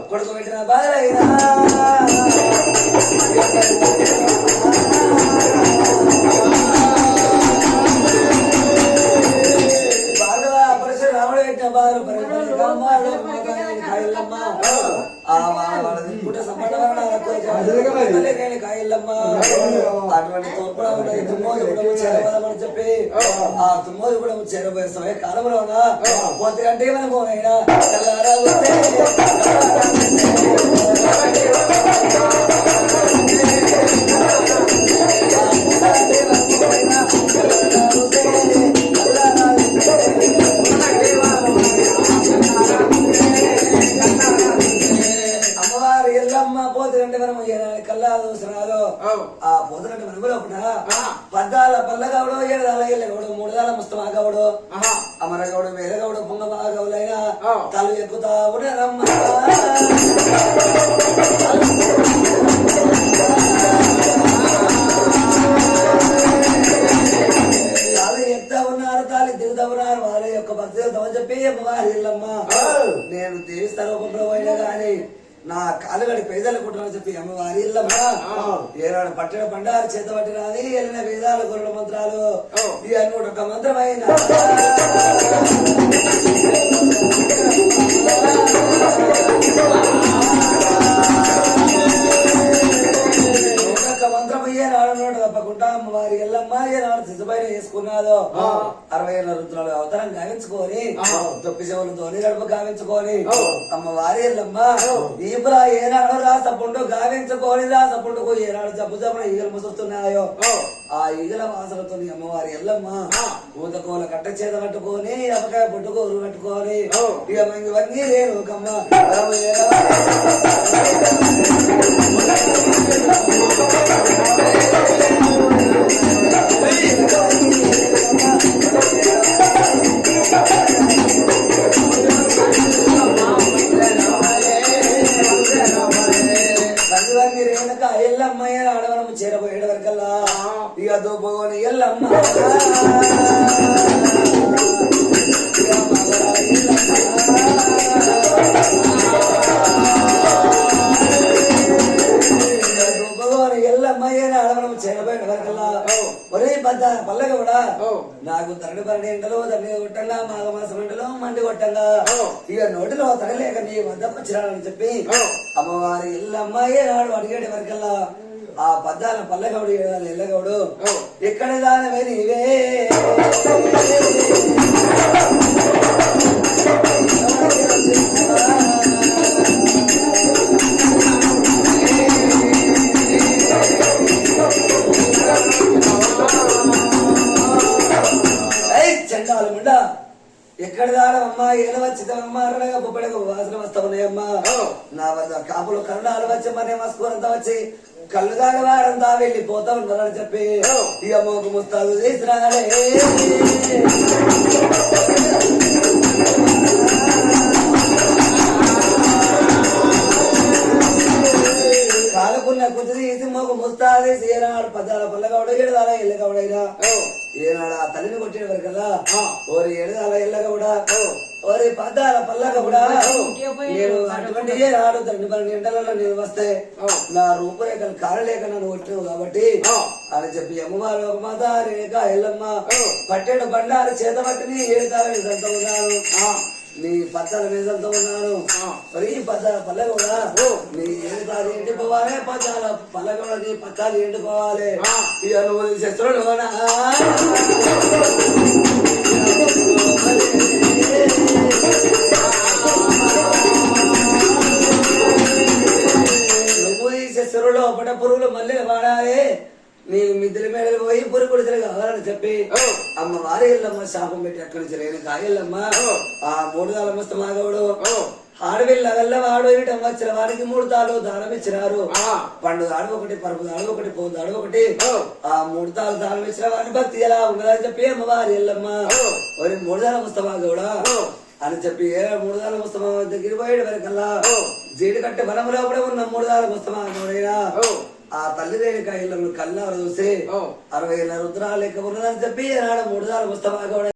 కొడుకు పెట్టిన బాధలైనా భార్గవ పరశు రాముడు పెట్టిన బాధలు కాయలమ్మ కాయలమ్మ అటువంటి తుమ్మోది చేరబోదామని చెప్పి ఆ తుమ్మోది కూడా చేరబోయే సమయ కాలంలోనా పోతే అంటే మన పోనైనా అమ్మవారు ఎల్లమ్మ పోతులంటే మనం కల్లా దోసరాలు ఆ పోతులంటే మనం కూడా పద్దాల పల్లగౌడు ఏడుదాల ఎల్లగౌడు మూడుదాల ముస్తమాగౌడు అమరగౌడు మేలగౌడు పొంగమాగౌడైనా తలు ఎక్కుతా ఉండరమ్మ దిగుతారు వాళ్ళ యొక్క భక్తులతో చెప్పి అమ్మవారి ఇల్లమ్మ నేను దేవి స్థలూపంలో అయినా గాని నా కాలుగడి పేదలుకుంటున్నా చెప్పి అమ్మవారి ఇల్లమ్మ ఏనాడు పట్టిన బండారు చేత పట్టినది వెళ్ళిన వేదాలు గురుల మంత్రాలు ఈ అన్నోడు ఒక మంత్రమైన మంత్రం అయ్యేనాడు తప్పకుండా అమ్మవారి ఎల్లమ్మ ఏనాడు సిద్ధపైన వేసుకున్నాదో 60 ఏళ్ళ రుద్రాలు అవతారం గావించుకొని తొప్పి చెవులతో గడప గావించుకొని అమ్మవారి ఎల్లమ్మ దీపులా ఏనాడు రాసపుండు గావించుకొని రాసపుండుకు ఏనాడు జబ్బు జబ్బున ఈగలు ముసుస్తున్నాయో ఆ ఈగల వాసనతో అమ్మవారి ఎల్లమ్మ ఊతకోల కట్ట చేత కట్టుకొని అమ్మకాయ పుట్టుకోరు కట్టుకొని ఇక ఇవన్నీ లేను కమ్మ ఎల్లమ్మయ్య ఆడవరం చేరబోయేడు వరకల్లా ఇక దోపోని ఎల్లమ్మ ఎల్లమ్మయ్య ఆడవరం చేరబోయేడు వరకల్లా ఒరే పల్లె కూడా నాకు తరడి పరడి ఎండలో తరడి కొట్టంగా మాఘమాసం ఎండలో మండి కొట్టంగా ఇక నోటిలో తరలేక నీ వద్దకు వచ్చిరాడని చెప్పి అమ్మవారి ఎల్లమ్మయ్య నాడు అడిగేటి వరకల్లా ఆ పద్దాల పల్లెగౌడు ఏడాలి ఎల్లగౌడు ఎక్కడ దానమే నీవే చండాలు ముండా ఎక్కడ దానమ్మా ఏల వచ్చిదమ్మా అరడగా పుప్పడగా వాసన వస్తా ఉన్నాయమ్మా నా వద్ద కాపులు కరుణాలు వచ్చమ్మనే మస్కూరంతా వచ్చి కళ్ళు దాగవారంతా వెళ్ళిపోతా ఉన్నారని చెప్పి ఇక మోకు ముస్తాదు చేసినాడే కాలుకున్న కుది తీసి మోకు ముస్తాదేసి ఏనాడు పద్దాల పల్లగౌడ ఏడుదాల ఎల్లగౌడైనా ఏనాడు ఆ తల్లిని కొట్టిన వరకల్లా ఓరి ఏడుదాల ఎల్లగౌడ ఒరే పద్దాల పల్లక కూడా నేను అటువంటి ఆడు 12 గంటలలో నేను వస్తే నా రూపురేఖలు కారలేక నన్ను కొట్టినావు కాబట్టి అని చెప్పి అమ్మవారు ఒక మాత రేఖ ఎల్లమ్మ పట్టేడు బండారు చేత పట్టిని ఏడుతాల మీదంతా ఉన్నాను నీ పత్తాల మీదంతా ఉన్నాను మరి ఈ పద్దాల పల్లె కూడా నీ ఏడుతాలు ఎండిపోవాలి పద్దాల పల్లె కూడా నీ పత్తాలు ఎండిపోవాలి ఇక నువ్వు శస్త్రులు నువ్వు ఈ శస్త్రులు ఒకట పురుగులు మళ్ళీ వాడాలి నీకు మిద్దెల మేడలు పోయి పురుగు గుడిసెలు కావాలని చెప్పి అమ్మవారి ఎల్లమ్మ శాపం పెట్టి అక్కడి నుంచి లేని కాయల్లమ్మ ఆ 3 తాళ మస్తు మాగవుడు ఆడవిల్ల వల్ల వాడు వచ్చిన వారికి 3 తాళ్ళు దానం ఇచ్చినారు పండు దాడు ఒకటి పరుపు దాడు ఒకటి పో దాడు ఒకటి ఆ 3 తాళ్ళు దానం ఇచ్చిన వారిని భక్తి ఎలా ఉండదని చెప్పి అమ్మవారి ఎల్లమ్మ 3 తాళ మస్తు మాగవుడా అని చెప్పి 3 తాళ మస్తు దగ్గర పోయేడు వరకల్లా జీడి కట్టే వనములో కూడా ఉన్న 3 తాళ మస్తు మాగవుడైనా ఆ తల్లి రేణుక ఇళ్ళను కళ్ళారు చూసి 60 ఏళ్ళ రుద్రాలు లెక్క ఉన్నదని చెప్పి 3 తాళ మస్తు మాగవుడ